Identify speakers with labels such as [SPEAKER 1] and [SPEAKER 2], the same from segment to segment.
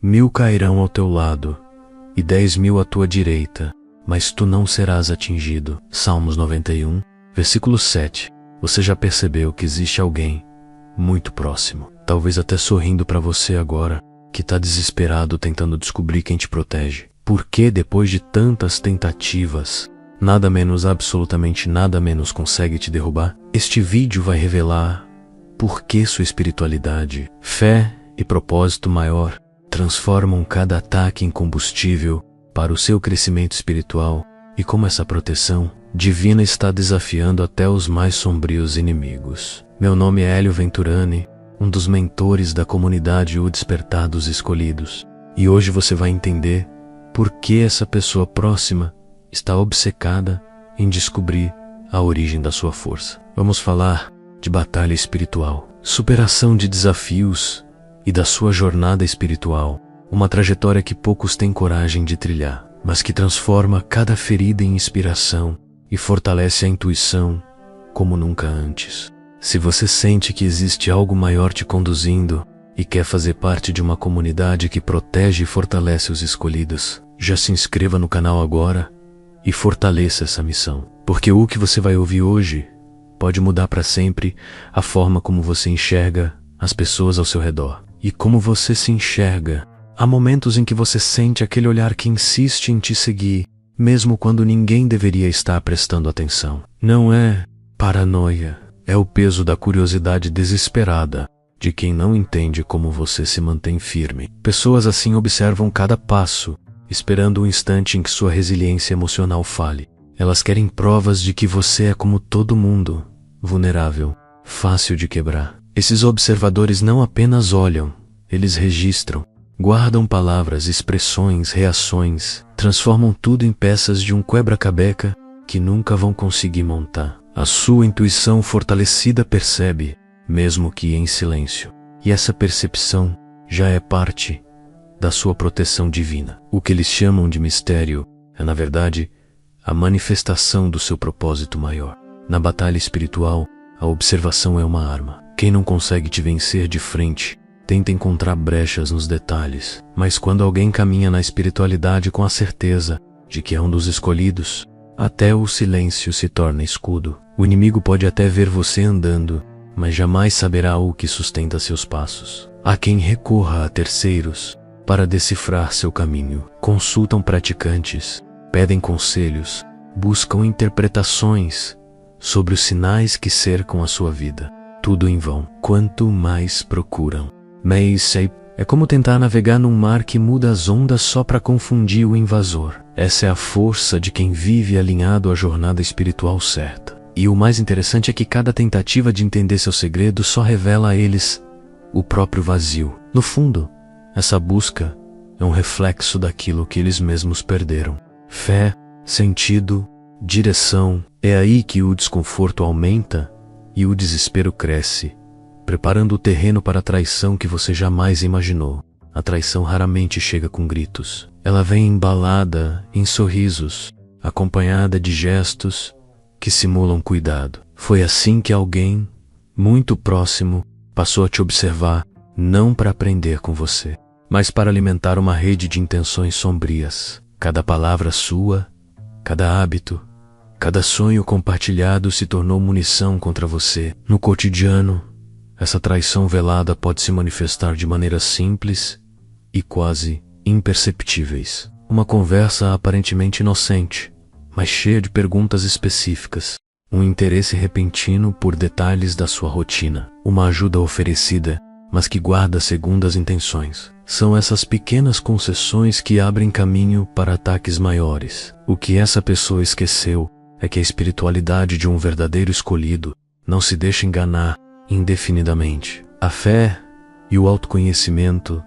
[SPEAKER 1] 1000 cairão ao teu lado e 10.000 à tua direita, mas tu não serás atingido. Salmos 91, versículo 7. Você já percebeu que existe alguém muito próximo, talvez até sorrindo para você agora, que está desesperado tentando descobrir quem te protege? Por que depois de tantas tentativas, nada menos, absolutamente nada menos consegue te derrubar? Este vídeo vai revelar por que sua espiritualidade, fé e propósito maior transformam cada ataque em combustível para o seu crescimento espiritual e como essa proteção divina está desafiando até os mais sombrios inimigos. Meu nome é Hélio Venturani, um dos mentores da comunidade O Despertar dos Escolhidos, e hoje você vai entender por que essa pessoa próxima está obcecada em descobrir a origem da sua força. Vamos falar de batalha espiritual, superação de desafios e da sua jornada espiritual, uma trajetória que poucos têm coragem de trilhar, mas que transforma cada ferida em inspiração e fortalece a intuição como nunca antes. Se você sente que existe algo maior te conduzindo e quer fazer parte de uma comunidade que protege e fortalece os escolhidos, já se inscreva no canal agora e fortaleça essa missão, porque o que você vai ouvir hoje pode mudar para sempre a forma como você enxerga as pessoas ao seu redor e como você se enxerga. Há momentos em que você sente aquele olhar que insiste em te seguir, mesmo quando ninguém deveria estar prestando atenção. Não é paranoia, é o peso da curiosidade desesperada de quem não entende como você se mantém firme. Pessoas assim observam cada passo, esperando o instante em que sua resiliência emocional fale. Elas querem provas de que você é como todo mundo, vulnerável, fácil de quebrar. Esses observadores não apenas olham, eles registram, guardam palavras, expressões, reações, transformam tudo em peças de um quebra-cabeça que nunca vão conseguir montar. A sua intuição fortalecida percebe, mesmo que em silêncio, e essa percepção já é parte da sua proteção divina. O que eles chamam de mistério é, na verdade, a manifestação do seu propósito maior. Na batalha espiritual, a observação é uma arma. Quem não consegue te vencer de frente tenta encontrar brechas nos detalhes, mas quando alguém caminha na espiritualidade com a certeza de que é um dos escolhidos, até o silêncio se torna escudo. O inimigo pode até ver você andando, mas jamais saberá o que sustenta seus passos. Há quem recorra a terceiros para decifrar seu caminho. Consultam praticantes, pedem conselhos, buscam interpretações sobre os sinais que cercam a sua vida. Tudo em vão. Quanto mais procuram, mas é como tentar navegar num mar que muda as ondas só para confundir o invasor. Essa é a força de quem vive alinhado à jornada espiritual certa. E o mais interessante é que cada tentativa de entender seu segredo só revela a eles o próprio vazio. No fundo, essa busca é um reflexo daquilo que eles mesmos perderam. Fé, sentido, direção. É aí que o desconforto aumenta e o desespero cresce, preparando o terreno para a traição que você jamais imaginou. A traição raramente chega com gritos. Ela vem embalada em sorrisos, acompanhada de gestos que simulam cuidado. Foi assim que alguém muito próximo passou a te observar, não para aprender com você, mas para alimentar uma rede de intenções sombrias. Cada palavra sua, cada hábito, cada sonho compartilhado se tornou munição contra você. No cotidiano, essa traição velada pode se manifestar de maneiras simples e quase imperceptíveis. Uma conversa aparentemente inocente, mas cheia de perguntas específicas. Um interesse repentino por detalhes da sua rotina. Uma ajuda oferecida, mas que guarda segundas intenções. São essas pequenas concessões que abrem caminho para ataques maiores. O que essa pessoa esqueceu é que a espiritualidade de um verdadeiro escolhido não se deixa enganar indefinidamente. A fé e o autoconhecimento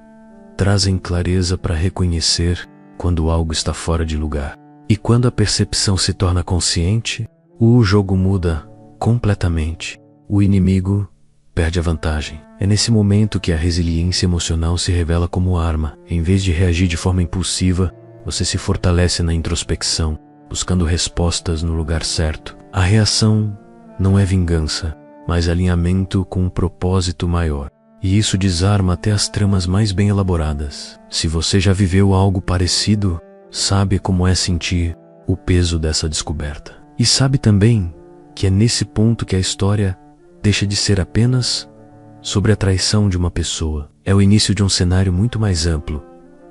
[SPEAKER 1] trazem clareza para reconhecer quando algo está fora de lugar. E quando a percepção se torna consciente, o jogo muda completamente. O inimigo perde a vantagem. É nesse momento que a resiliência emocional se revela como arma. Em vez de reagir de forma impulsiva, você se fortalece na introspecção, buscando respostas no lugar certo. A reação não é vingança, mas alinhamento com um propósito maior. e isso desarma até as tramas mais bem elaboradas. Se você já viveu algo parecido, sabe como é sentir o peso dessa descoberta. E sabe também que é nesse ponto que a história deixa de ser apenas sobre a traição de uma pessoa. É o início de um cenário muito mais amplo,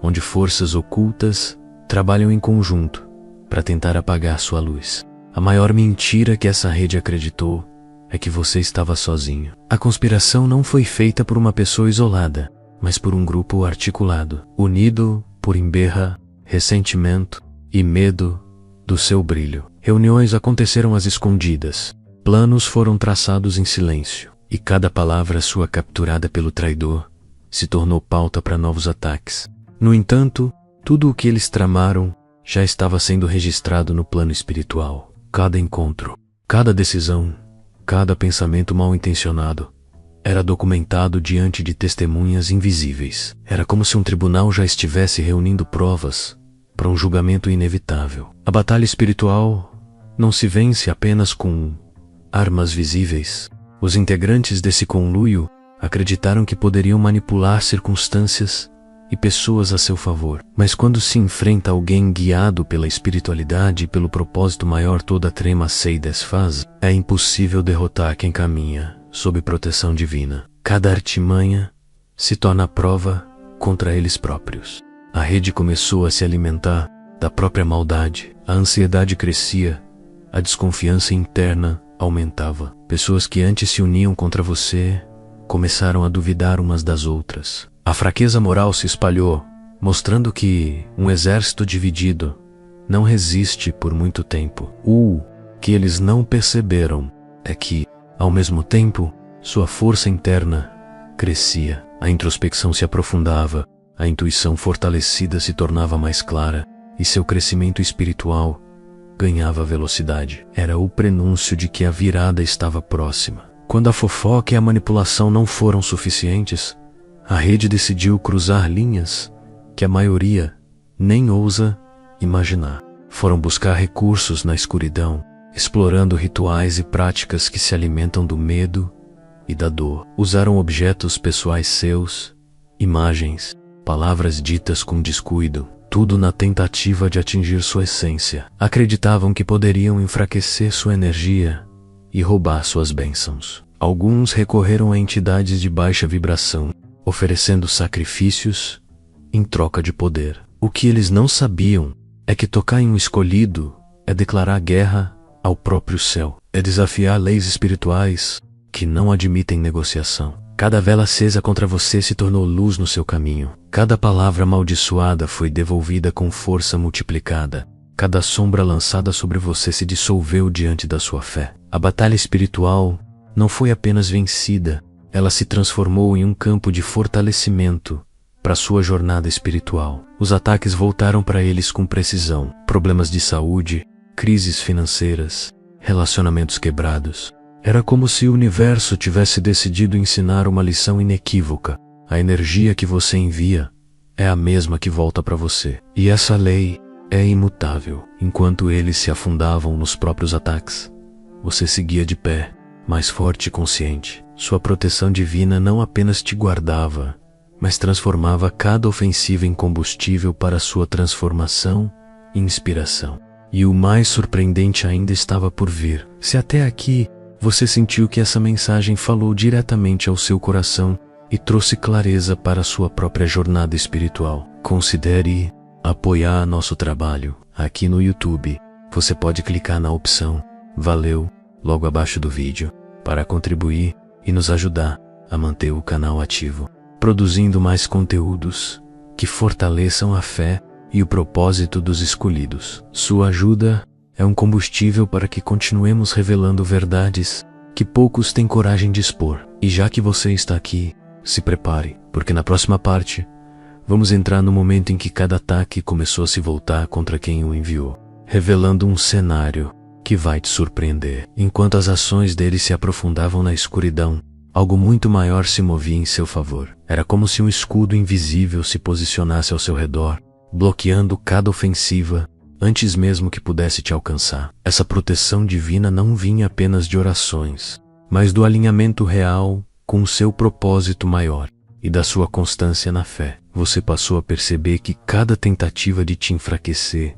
[SPEAKER 1] onde forças ocultas trabalham em conjunto para tentar apagar sua luz. A maior mentira que essa rede acreditou é que você estava sozinho. A conspiração não foi feita por uma pessoa isolada, mas por um grupo articulado, unido por embirra, ressentimento e medo do seu brilho. Reuniões aconteceram às escondidas, planos foram traçados em silêncio, e cada palavra sua capturada pelo traidor se tornou pauta para novos ataques. No entanto, tudo o que eles tramaram já estava sendo registrado no plano espiritual. Cada encontro, cada decisão, cada pensamento mal intencionado era documentado diante de testemunhas invisíveis. Era como se um tribunal já estivesse reunindo provas para um julgamento inevitável. A batalha espiritual não se vence apenas com armas visíveis. Os integrantes desse conluio acreditaram que poderiam manipular circunstâncias e pessoas a seu favor. Mas quando se enfrenta alguém guiado pela espiritualidade e pelo propósito maior, toda trema se desfaz. É impossível derrotar quem caminha sob proteção divina. Cada artimanha se torna prova contra eles próprios. A rede começou a se alimentar da própria maldade. A ansiedade crescia, a desconfiança interna aumentava. Pessoas que antes se uniam contra você começaram a duvidar umas das outras. A fraqueza moral se espalhou, mostrando que um exército dividido não resiste por muito tempo. O que eles não perceberam é que, ao mesmo tempo, sua força interna crescia. A introspecção se aprofundava, a intuição fortalecida se tornava mais clara e seu crescimento espiritual ganhava velocidade. Era o prenúncio de que a virada estava próxima. Quando a fofoca e a manipulação não foram suficientes, a rede decidiu cruzar linhas que a maioria nem ousa imaginar. Foram buscar recursos na escuridão, explorando rituais e práticas que se alimentam do medo e da dor. Usaram objetos pessoais seus, imagens, palavras ditas com descuido, tudo na tentativa de atingir sua essência. Acreditavam que poderiam enfraquecer sua energia e roubar suas bênçãos. Alguns recorreram a entidades de baixa vibração, oferecendo sacrifícios em troca de poder. O que eles não sabiam é que tocar em um escolhido é declarar guerra ao próprio céu. É desafiar leis espirituais que não admitem negociação. Cada vela acesa contra você se tornou luz no seu caminho. Cada palavra amaldiçoada foi devolvida com força multiplicada. Cada sombra lançada sobre você se dissolveu diante da sua fé. A batalha espiritual não foi apenas vencida, ela se transformou em um campo de fortalecimento para sua jornada espiritual. Os ataques voltaram para eles com precisão. Problemas de saúde, crises financeiras, relacionamentos quebrados. Era como se o universo tivesse decidido ensinar uma lição inequívoca. A energia que você envia é a mesma que volta para você. E essa lei é imutável. Enquanto eles se afundavam nos próprios ataques, você seguia de pé, mais forte e consciente. Sua proteção divina não apenas te guardava, mas transformava cada ofensiva em combustível para sua transformação e inspiração. E o mais surpreendente ainda estava por vir. Se até aqui você sentiu que essa mensagem falou diretamente ao seu coração e trouxe clareza para a sua própria jornada espiritual, considere apoiar nosso trabalho aqui no YouTube. Você pode clicar na opção Valeu logo abaixo do vídeo para contribuir e nos ajudar a manter o canal ativo, produzindo mais conteúdos que fortaleçam a fé e o propósito dos escolhidos. Sua ajuda é um combustível para que continuemos revelando verdades que poucos têm coragem de expor. E já que você está aqui, se prepare, porque na próxima parte vamos entrar no momento em que cada ataque começou a se voltar contra quem o enviou, revelando um cenário que vai te surpreender. Enquanto as ações deles se aprofundavam na escuridão, algo muito maior se movia em seu favor. Era como se um escudo invisível se posicionasse ao seu redor, bloqueando cada ofensiva antes mesmo que pudesse te alcançar. Essa proteção divina não vinha apenas de orações, mas do alinhamento real com o seu propósito maior e da sua constância na fé. Você passou a perceber que cada tentativa de te enfraquecer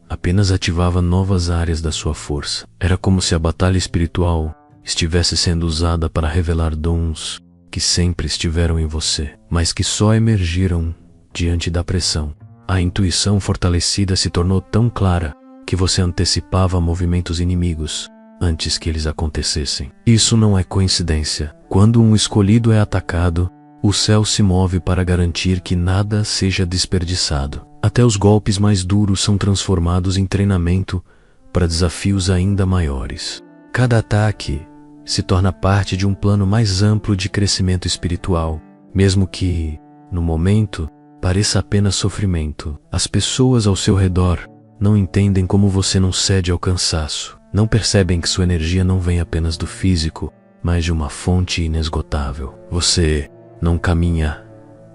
[SPEAKER 1] apenas ativava novas áreas da sua força. Era como se a batalha espiritual estivesse sendo usada para revelar dons que sempre estiveram em você, mas que só emergiram diante da pressão. A intuição fortalecida se tornou tão clara que você antecipava movimentos inimigos antes que eles acontecessem. Isso não é coincidência. Quando um escolhido é atacado, o céu se move para garantir que nada seja desperdiçado. Até os golpes mais duros são transformados em treinamento para desafios ainda maiores. Cada ataque se torna parte de um plano mais amplo de crescimento espiritual, mesmo que, no momento, pareça apenas sofrimento. As pessoas ao seu redor não entendem como você não cede ao cansaço. Não percebem que sua energia não vem apenas do físico, mas de uma fonte inesgotável. Você não caminha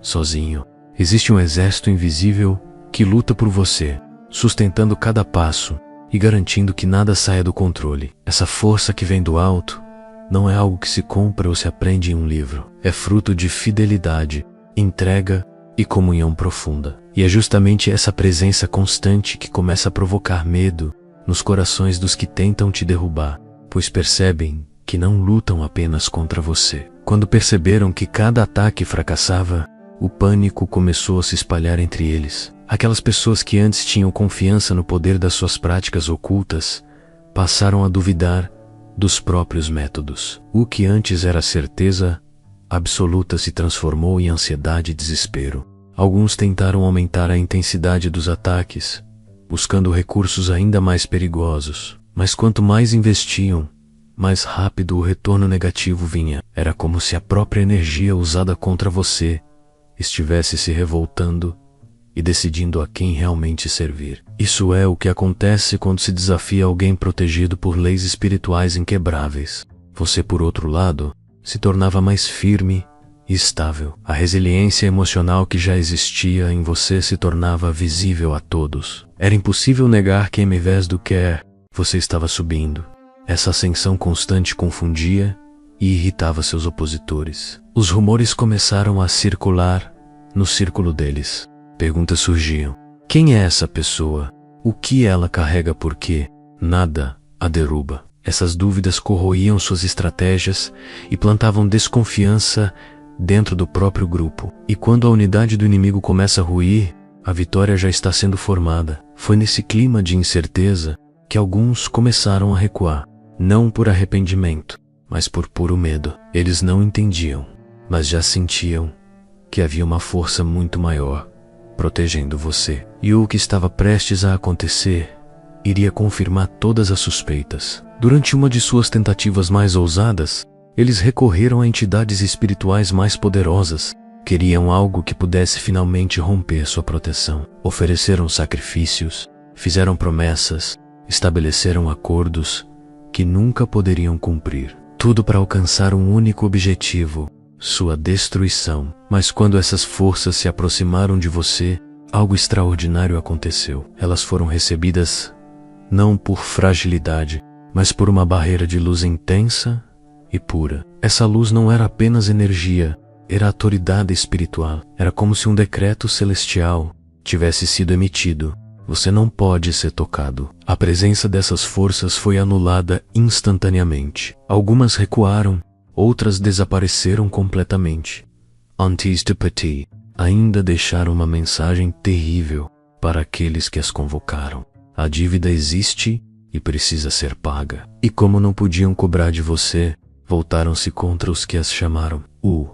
[SPEAKER 1] sozinho. Existe um exército invisível que luta por você, sustentando cada passo e garantindo que nada saia do controle. Essa força que vem do alto não é algo que se compra ou se aprende em um livro. É fruto de fidelidade, entrega e comunhão profunda. E é justamente essa presença constante que começa a provocar medo nos corações dos que tentam te derrubar, pois percebem que não lutam apenas contra você. Quando perceberam que cada ataque fracassava, o pânico começou a se espalhar entre eles. Aquelas pessoas que antes tinham confiança no poder das suas práticas ocultas passaram a duvidar dos próprios métodos. O que antes era certeza absoluta se transformou em ansiedade e desespero. Alguns tentaram aumentar a intensidade dos ataques, buscando recursos ainda mais perigosos. Mas quanto mais investiam, mais rápido o retorno negativo vinha. Era como se a própria energia usada contra você estivesse se revoltando e decidindo a quem realmente servir. Isso é o que acontece quando se desafia alguém protegido por leis espirituais inquebráveis. Você, por outro lado, se tornava mais firme e estável. A resiliência emocional que já existia em você se tornava visível a todos. Era impossível negar que, em vez do que você estava subindo. Essa ascensão constante confundia e irritava seus opositores. Os rumores começaram a circular no círculo deles. Perguntas surgiam. Quem é essa pessoa? O que ela carrega? Por quê? Nada a derruba. Essas dúvidas corroíam suas estratégias e plantavam desconfiança dentro do próprio grupo. E quando a unidade do inimigo começa a ruir, a vitória já está sendo formada. Foi nesse clima de incerteza que alguns começaram a recuar. Não por arrependimento, mas por puro medo. Eles não entendiam, mas já sentiam que havia uma força muito maior protegendo você. E o que estava prestes a acontecer iria confirmar todas as suspeitas. Durante uma de suas tentativas mais ousadas, eles recorreram a entidades espirituais mais poderosas. Queriam algo que pudesse finalmente romper sua proteção. Ofereceram sacrifícios, fizeram promessas, estabeleceram acordos que nunca poderiam cumprir. Tudo para alcançar um único objetivo: sua destruição. Mas quando essas forças se aproximaram de você, algo extraordinário aconteceu. Elas foram recebidas não por fragilidade, mas por uma barreira de luz intensa e pura. Essa luz não era apenas energia, era autoridade espiritual. Era como se um decreto celestial tivesse sido emitido. Você não pode ser tocado. A presença dessas forças foi anulada instantaneamente. Algumas recuaram, outras desapareceram completamente. Antes de partir, ainda deixaram uma mensagem terrível para aqueles que as convocaram. A dívida existe e precisa ser paga. E como não podiam cobrar de você, voltaram-se contra os que as chamaram. O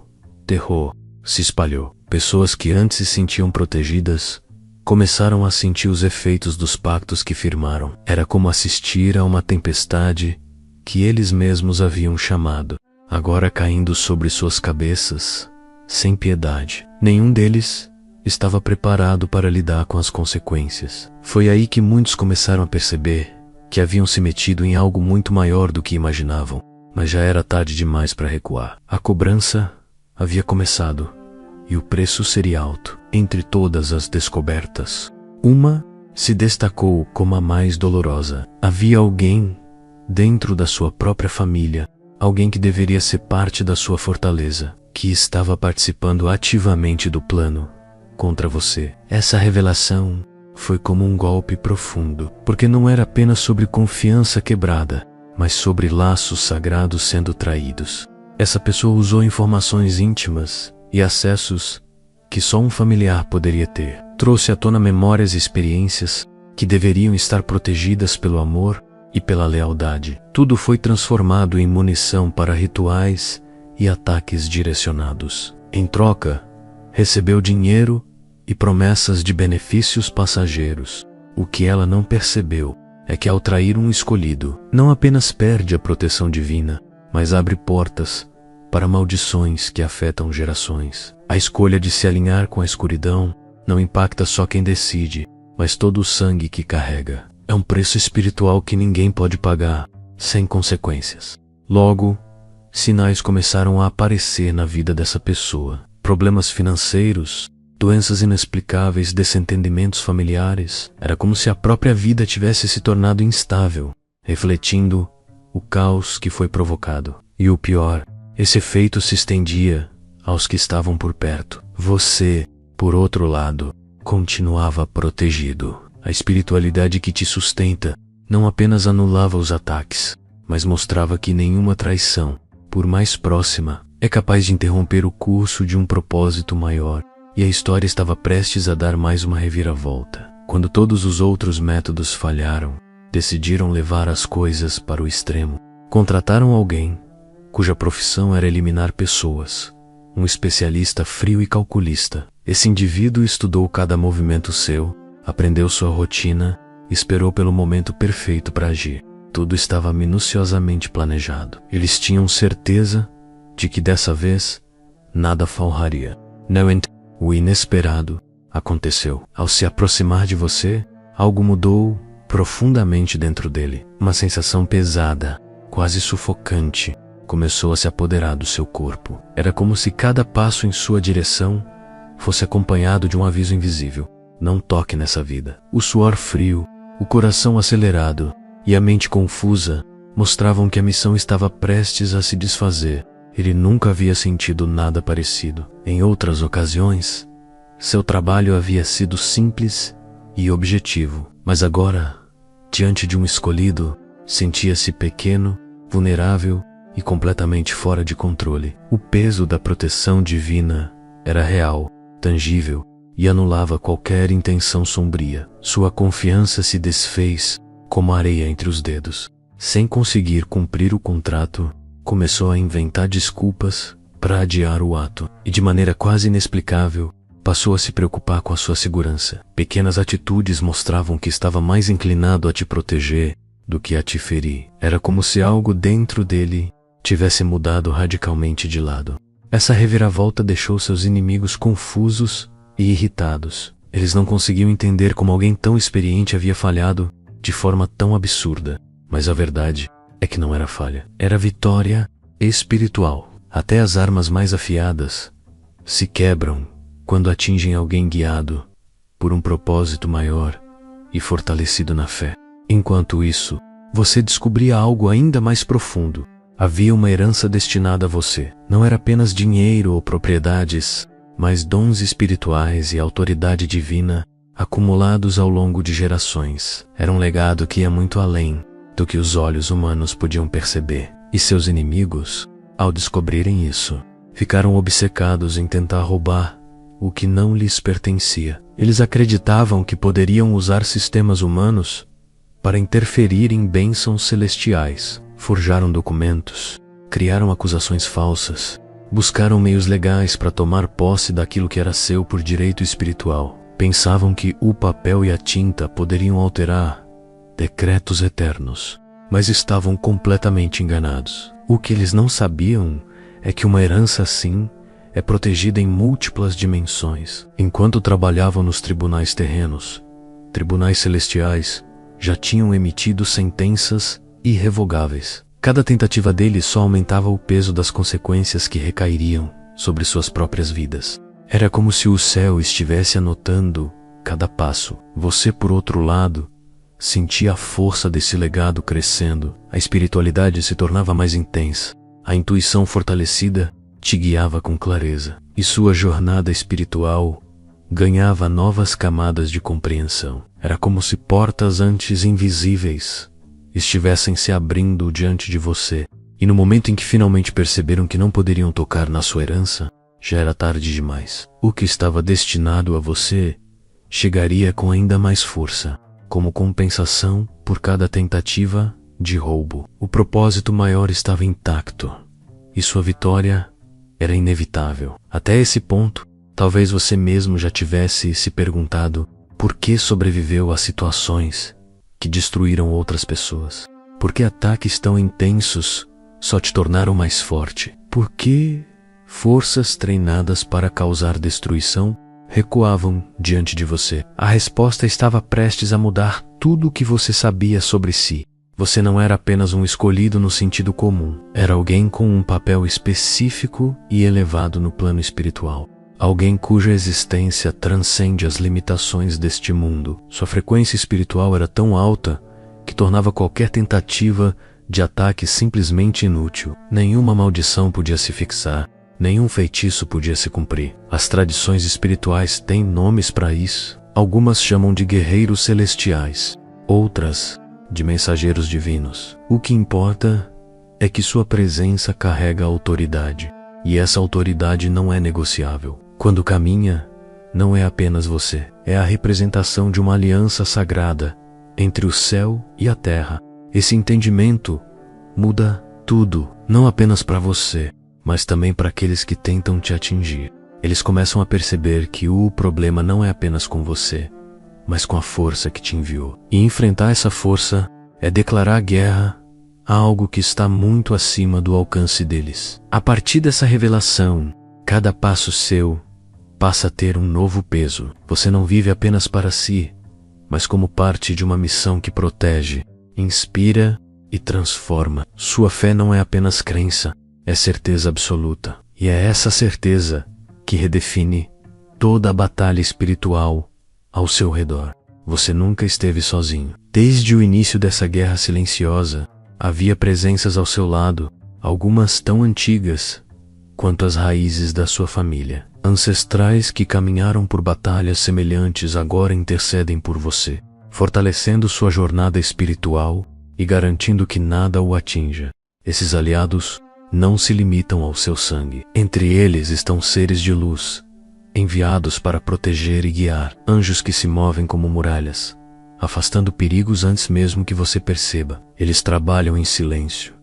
[SPEAKER 1] terror se espalhou. Pessoas que antes se sentiam protegidas começaram a sentir os efeitos dos pactos que firmaram. Era como assistir a uma tempestade que eles mesmos haviam chamado, agora caindo sobre suas cabeças, sem piedade. Nenhum deles estava preparado para lidar com as consequências. Foi aí que muitos começaram a perceber que haviam se metido em algo muito maior do que imaginavam, mas já era tarde demais para recuar. A cobrança havia começado, e o preço seria alto. Entre todas as descobertas, uma se destacou como a mais dolorosa. Havia alguém dentro da sua própria família alguém que deveria ser parte da sua fortaleza, que estava participando ativamente do plano contra você. Essa revelação foi como um golpe profundo, porque não era apenas sobre confiança quebrada, mas sobre laços sagrados sendo traídos. Essa pessoa usou informações íntimas e acessos que só um familiar poderia ter. Trouxe à tona memórias e experiências que deveriam estar protegidas pelo amor e pela lealdade. Tudo foi transformado em munição para rituais e ataques direcionados. Em troca, recebeu dinheiro e promessas de benefícios passageiros. O que ela não percebeu é que ao trair um escolhido, não apenas perde a proteção divina, mas abre portas para maldições que afetam gerações. A escolha de se alinhar com a escuridão não impacta só quem decide, mas todo o sangue que carrega. É um preço espiritual que ninguém pode pagar, sem consequências. Logo, sinais começaram a aparecer na vida dessa pessoa. Problemas financeiros, doenças inexplicáveis, desentendimentos familiares. Era como se a própria vida tivesse se tornado instável, refletindo o caos que foi provocado. E o pior, esse efeito se estendia aos que estavam por perto. Você, por outro lado, continuava protegido. A espiritualidade que te sustenta não apenas anulava os ataques, mas mostrava que nenhuma traição, por mais próxima, é capaz de interromper o curso de um propósito maior. E a história estava prestes a dar mais uma reviravolta. Quando todos os outros métodos falharam, decidiram levar as coisas para o extremo. Contrataram alguém cuja profissão era eliminar pessoas, um especialista frio e calculista. Esse indivíduo estudou cada movimento seu, aprendeu sua rotina, esperou pelo momento perfeito para agir. Tudo estava minuciosamente planejado. Eles tinham certeza de que dessa vez nada falharia. O inesperado aconteceu. Ao se aproximar de você, algo mudou profundamente dentro dele. Uma sensação pesada, quase sufocante, começou a se apoderar do seu corpo. Era como se cada passo em sua direção fosse acompanhado de um aviso invisível. Não toque nessa vida. O suor frio, o coração acelerado e a mente confusa mostravam que a missão estava prestes a se desfazer. Ele nunca havia sentido nada parecido. Em outras ocasiões, seu trabalho havia sido simples e objetivo, mas agora, diante de um escolhido, sentia-se pequeno, vulnerável e completamente fora de controle. O peso da proteção divina era real, tangível e anulava qualquer intenção sombria. Sua confiança se desfez como areia entre os dedos. Sem conseguir cumprir o contrato, começou a inventar desculpas para adiar o ato e, de maneira quase inexplicável, passou a se preocupar com a sua segurança. Pequenas atitudes mostravam que estava mais inclinado a te proteger do que a te ferir. Era como se algo dentro dele tivesse mudado radicalmente de lado. Essa reviravolta deixou seus inimigos confusos e irritados. Eles não conseguiam entender como alguém tão experiente havia falhado de forma tão absurda. Mas a verdade é que não era falha. Era vitória espiritual. Até as armas mais afiadas se quebram quando atingem alguém guiado por um propósito maior e fortalecido na fé. Enquanto isso, você descobria algo ainda mais profundo. Havia uma herança destinada a você. Não era apenas dinheiro ou propriedades, mas dons espirituais e autoridade divina acumulados ao longo de gerações. Era um legado que ia muito além do que os olhos humanos podiam perceber. E seus inimigos, ao descobrirem isso, ficaram obcecados em tentar roubar o que não lhes pertencia. Eles acreditavam que poderiam usar sistemas humanos para interferir em bênçãos celestiais. Forjaram documentos, criaram acusações falsas, buscaram meios legais para tomar posse daquilo que era seu por direito espiritual. Pensavam que o papel e a tinta poderiam alterar decretos eternos, mas estavam completamente enganados. O que eles não sabiam é que uma herança assim é protegida em múltiplas dimensões. Enquanto trabalhavam nos tribunais terrenos, tribunais celestiais já tinham emitido sentenças irrevogáveis. Cada tentativa deles só aumentava o peso das consequências que recairiam sobre suas próprias vidas. Era como se o céu estivesse anotando cada passo. Você, por outro lado, sentia a força desse legado crescendo. A espiritualidade se tornava mais intensa. A intuição fortalecida te guiava com clareza, e sua jornada espiritual ganhava novas camadas de compreensão. Era como se portas antes invisíveis estivessem se abrindo diante de você, e no momento em que finalmente perceberam que não poderiam tocar na sua herança, já era tarde demais. O que estava destinado a você chegaria com ainda mais força, como compensação por cada tentativa de roubo. O propósito maior estava intacto, e sua vitória era inevitável. Até esse ponto, talvez você mesmo já tivesse se perguntado por que sobreviveu a situações que destruíram outras pessoas. Por que ataques tão intensos só te tornaram mais forte? Por que forças treinadas para causar destruição recuavam diante de você? A resposta estava prestes a mudar tudo o que você sabia sobre si. Você não era apenas um escolhido no sentido comum. Era alguém com um papel específico e elevado no plano espiritual. Alguém cuja existência transcende as limitações deste mundo. Sua frequência espiritual era tão alta que tornava qualquer tentativa de ataque simplesmente inútil. Nenhuma maldição podia se fixar, nenhum feitiço podia se cumprir. As tradições espirituais têm nomes para isso. Algumas chamam de guerreiros celestiais, outras de mensageiros divinos. O que importa é que sua presença carrega autoridade, e essa autoridade não é negociável. Quando caminha, não é apenas você, é a representação de uma aliança sagrada entre o céu e a terra. Esse entendimento muda tudo, não apenas para você, mas também para aqueles que tentam te atingir. Eles começam a perceber que o problema não é apenas com você, mas com a força que te enviou. E enfrentar essa força é declarar guerra a algo que está muito acima do alcance deles. A partir dessa revelação, cada passo seu passa a ter um novo peso. Você não vive apenas para si, mas como parte de uma missão que protege, inspira e transforma. Sua fé não é apenas crença, é certeza absoluta. E é essa certeza que redefine toda a batalha espiritual ao seu redor. Você nunca esteve sozinho. Desde o início dessa guerra silenciosa, havia presenças ao seu lado, algumas tão antigas quanto as raízes da sua família. Ancestrais que caminharam por batalhas semelhantes agora intercedem por você, fortalecendo sua jornada espiritual e garantindo que nada o atinja. Esses aliados não se limitam ao seu sangue. Entre eles estão seres de luz, enviados para proteger e guiar, anjos que se movem como muralhas, afastando perigos antes mesmo que você perceba. Eles trabalham em silêncio,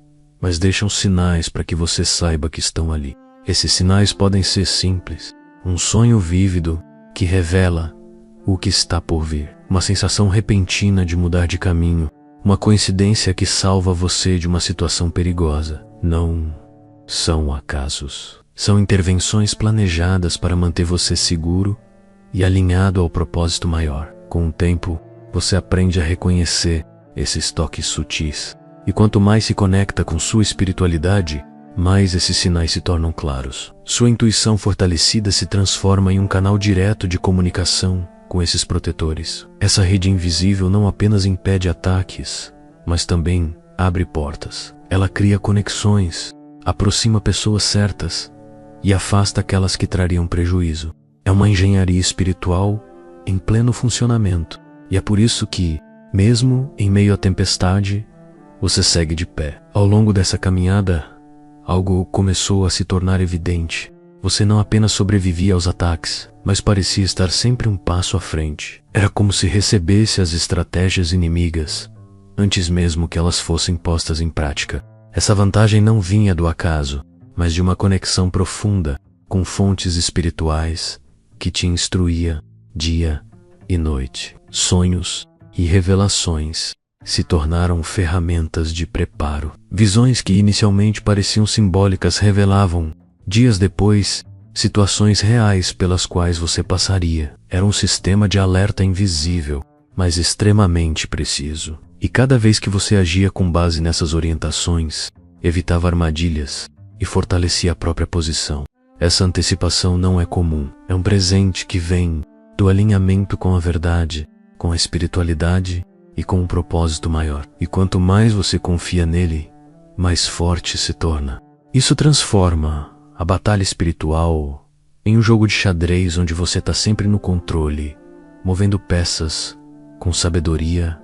[SPEAKER 1] mas deixam sinais para que você saiba que estão ali. Esses sinais podem ser simples, um sonho vívido que revela o que está por vir, uma sensação repentina de mudar de caminho, uma coincidência que salva você de uma situação perigosa. Não são acasos. São intervenções planejadas para manter você seguro e alinhado ao propósito maior. Com o tempo, você aprende a reconhecer esses toques sutis. E quanto mais se conecta com sua espiritualidade, mais esses sinais se tornam claros. Sua intuição fortalecida se transforma em um canal direto de comunicação com esses protetores. Essa rede invisível não apenas impede ataques, mas também abre portas. Ela cria conexões, aproxima pessoas certas e afasta aquelas que trariam prejuízo. É uma engenharia espiritual em pleno funcionamento. E é por isso que, mesmo em meio à tempestade, você segue de pé. Ao longo dessa caminhada, algo começou a se tornar evidente. Você não apenas sobrevivia aos ataques, mas parecia estar sempre um passo à frente. Era como se recebesse as estratégias inimigas antes mesmo que elas fossem postas em prática. Essa vantagem não vinha do acaso, mas de uma conexão profunda com fontes espirituais que te instruía dia e noite. Sonhos e revelações se tornaram ferramentas de preparo. Visões que inicialmente pareciam simbólicas revelavam, dias depois, situações reais pelas quais você passaria. Era um sistema de alerta invisível, mas extremamente preciso. E cada vez que você agia com base nessas orientações, evitava armadilhas e fortalecia a própria posição. Essa antecipação não é comum. É um presente que vem do alinhamento com a verdade, com a espiritualidade e com um propósito maior. E quanto mais você confia nele, mais forte se torna. Isso transforma a batalha espiritual em um jogo de xadrez onde você está sempre no controle, movendo peças com sabedoria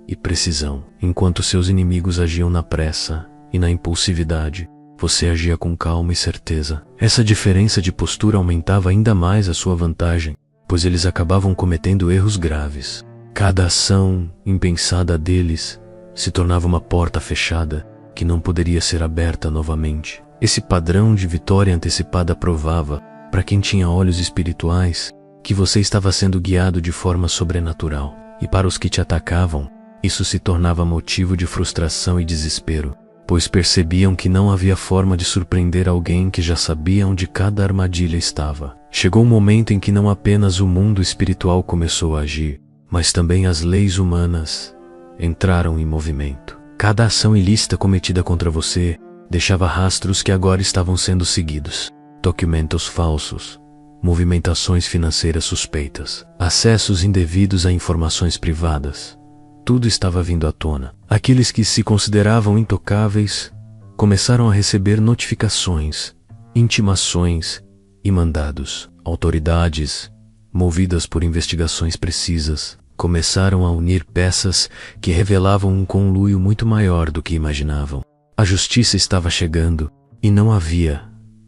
[SPEAKER 1] e precisão. Enquanto seus inimigos agiam na pressa e na impulsividade, você agia com calma e certeza. Essa diferença de postura aumentava ainda mais a sua vantagem, pois eles acabavam cometendo erros graves. Cada ação impensada deles se tornava uma porta fechada que não poderia ser aberta novamente. Esse padrão de vitória antecipada provava, para quem tinha olhos espirituais, que você estava sendo guiado de forma sobrenatural. E para os que te atacavam, isso se tornava motivo de frustração e desespero, pois percebiam que não havia forma de surpreender alguém que já sabia onde cada armadilha estava. Chegou um momento em que não apenas o mundo espiritual começou a agir, mas também as leis humanas entraram em movimento. Cada ação ilícita cometida contra você deixava rastros que agora estavam sendo seguidos. Documentos falsos, movimentações financeiras suspeitas, acessos indevidos a informações privadas. Tudo estava vindo à tona. Aqueles que se consideravam intocáveis começaram a receber notificações, intimações e mandados. Autoridades, movidas por investigações precisas, começaram a unir peças que revelavam um conluio muito maior do que imaginavam. A justiça estava chegando e não havia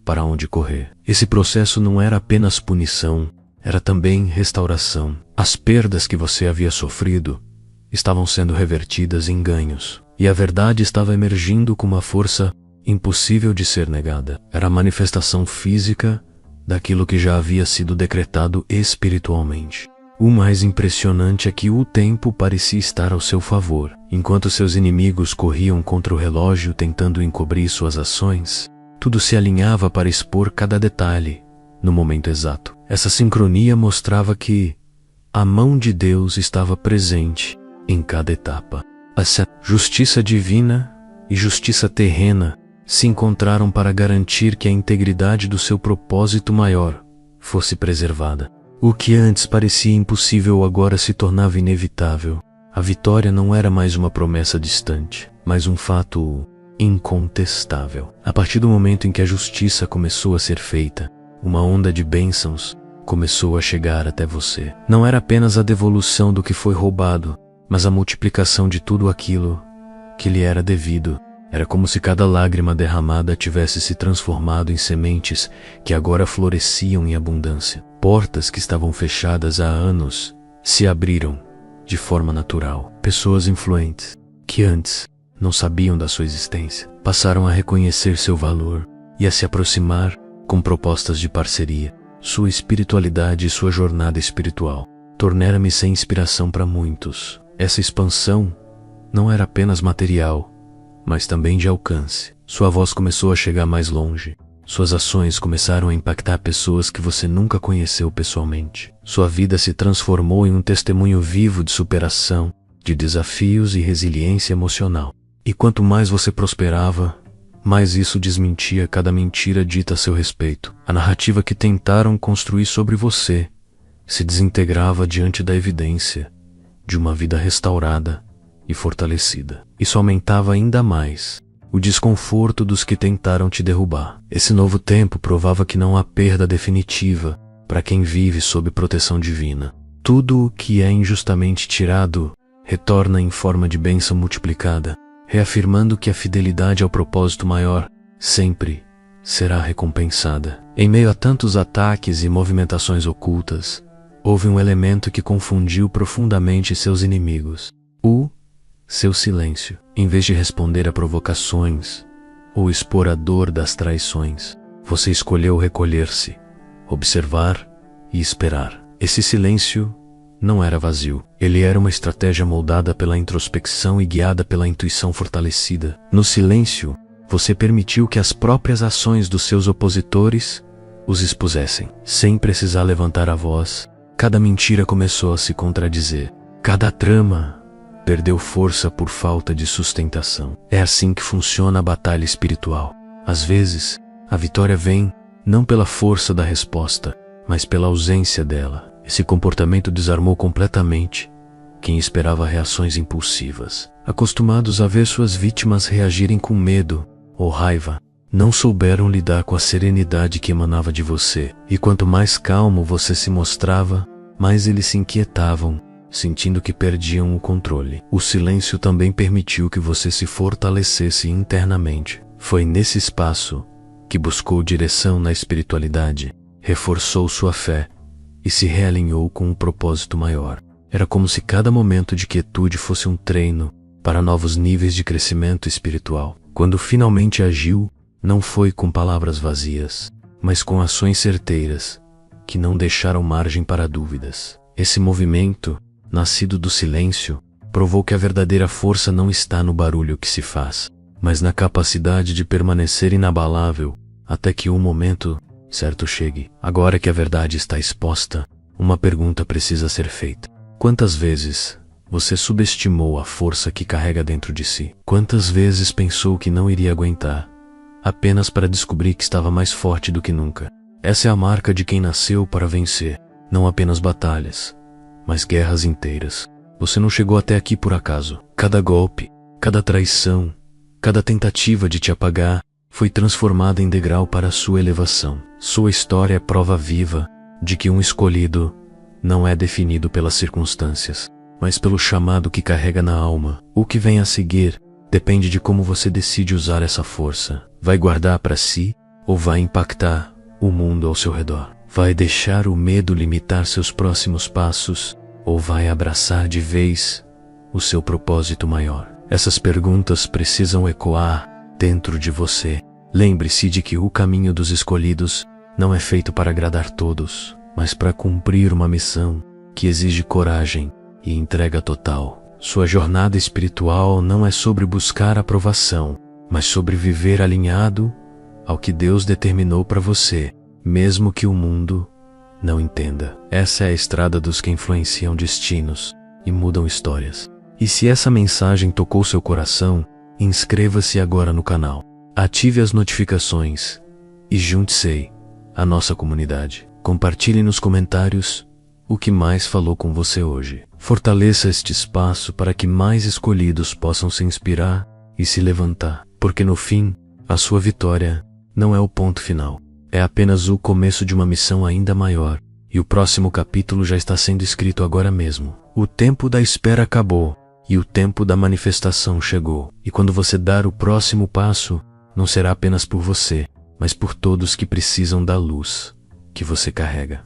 [SPEAKER 1] para onde correr. Esse processo não era apenas punição, era também restauração. As perdas que você havia sofrido estavam sendo revertidas em ganhos, e a verdade estava emergindo com uma força impossível de ser negada. Era a manifestação física daquilo que já havia sido decretado espiritualmente. O mais impressionante é que o tempo parecia estar ao seu favor. Enquanto seus inimigos corriam contra o relógio tentando encobrir suas ações, tudo se alinhava para expor cada detalhe no momento exato. Essa sincronia mostrava que a mão de Deus estava presente em cada etapa. Essa justiça divina e justiça terrena se encontraram para garantir que a integridade do seu propósito maior fosse preservada. O que antes parecia impossível agora se tornava inevitável. A vitória não era mais uma promessa distante, mas um fato incontestável. A partir do momento em que a justiça começou a ser feita, uma onda de bênçãos começou a chegar até você. Não era apenas a devolução do que foi roubado, mas a multiplicação de tudo aquilo que lhe era devido. Era como se cada lágrima derramada tivesse se transformado em sementes que agora floresciam em abundância. Portas que estavam fechadas há anos se abriram de forma natural. Pessoas influentes, que antes não sabiam da sua existência, passaram a reconhecer seu valor e a se aproximar com propostas de parceria. Sua espiritualidade e sua jornada espiritual tornaram-me sem inspiração para muitos. Essa expansão não era apenas material, mas também de alcance. Sua voz começou a chegar mais longe. Suas ações começaram a impactar pessoas que você nunca conheceu pessoalmente. Sua vida se transformou em um testemunho vivo de superação, de desafios e resiliência emocional. E quanto mais você prosperava, mais isso desmentia cada mentira dita a seu respeito. A narrativa que tentaram construir sobre você se desintegrava diante da evidência de uma vida restaurada e fortalecida. Isso aumentava ainda mais o desconforto dos que tentaram te derrubar. Esse novo tempo provava que não há perda definitiva para quem vive sob proteção divina. Tudo o que é injustamente tirado retorna em forma de bênção multiplicada, reafirmando que a fidelidade ao propósito maior sempre será recompensada. Em meio a tantos ataques e movimentações ocultas, houve um elemento que confundiu profundamente seus inimigos: o seu silêncio. Em vez de responder a provocações ou expor a dor das traições, você escolheu recolher-se, observar e esperar. Esse silêncio não era vazio. Ele era uma estratégia moldada pela introspecção e guiada pela intuição fortalecida. No silêncio, você permitiu que as próprias ações dos seus opositores os expusessem. Sem precisar levantar a voz, cada mentira começou a se contradizer. Cada trama perdeu força por falta de sustentação. É assim que funciona a batalha espiritual. Às vezes, a vitória vem não pela força da resposta, mas pela ausência dela. Esse comportamento desarmou completamente quem esperava reações impulsivas. Acostumados a ver suas vítimas reagirem com medo ou raiva, não souberam lidar com a serenidade que emanava de você. E quanto mais calmo você se mostrava, mais eles se inquietavam, sentindo que perdiam o controle. O silêncio também permitiu que você se fortalecesse internamente. Foi nesse espaço que buscou direção na espiritualidade, reforçou sua fé e se realinhou com um propósito maior. Era como se cada momento de quietude fosse um treino para novos níveis de crescimento espiritual. Quando finalmente agiu, não foi com palavras vazias, mas com ações certeiras, que não deixaram margem para dúvidas. Esse movimento, nascido do silêncio, provou que a verdadeira força não está no barulho que se faz, mas na capacidade de permanecer inabalável até que o momento certo chegue. Agora que a verdade está exposta, uma pergunta precisa ser feita. Quantas vezes você subestimou a força que carrega dentro de si? Quantas vezes pensou que não iria aguentar, apenas para descobrir que estava mais forte do que nunca? Essa é a marca de quem nasceu para vencer, não apenas batalhas, mas guerras inteiras. Você não chegou até aqui por acaso. Cada golpe, cada traição, cada tentativa de te apagar foi transformada em degrau para a sua elevação. Sua história é prova viva de que um escolhido não é definido pelas circunstâncias, mas pelo chamado que carrega na alma. O que vem a seguir depende de como você decide usar essa força. Vai guardar para si ou vai impactar o mundo ao seu redor? Vai deixar o medo limitar seus próximos passos ou vai abraçar de vez o seu propósito maior? Essas perguntas precisam ecoar dentro de você. Lembre-se de que o caminho dos escolhidos não é feito para agradar todos, mas para cumprir uma missão que exige coragem e entrega total. Sua jornada espiritual não é sobre buscar aprovação, mas sobre viver alinhado ao que Deus determinou para você, mesmo que o mundo não entenda. Essa é a estrada dos que influenciam destinos e mudam histórias. E se essa mensagem tocou seu coração, inscreva-se agora no canal, ative as notificações e junte-se à nossa comunidade. Compartilhe nos comentários o que mais falou com você hoje. Fortaleça este espaço para que mais escolhidos possam se inspirar e se levantar, porque no fim, a sua vitória não é o ponto final. É apenas o começo de uma missão ainda maior, e o próximo capítulo já está sendo escrito agora mesmo. O tempo da espera acabou, e o tempo da manifestação chegou. E quando você dar o próximo passo, não será apenas por você, mas por todos que precisam da luz que você carrega.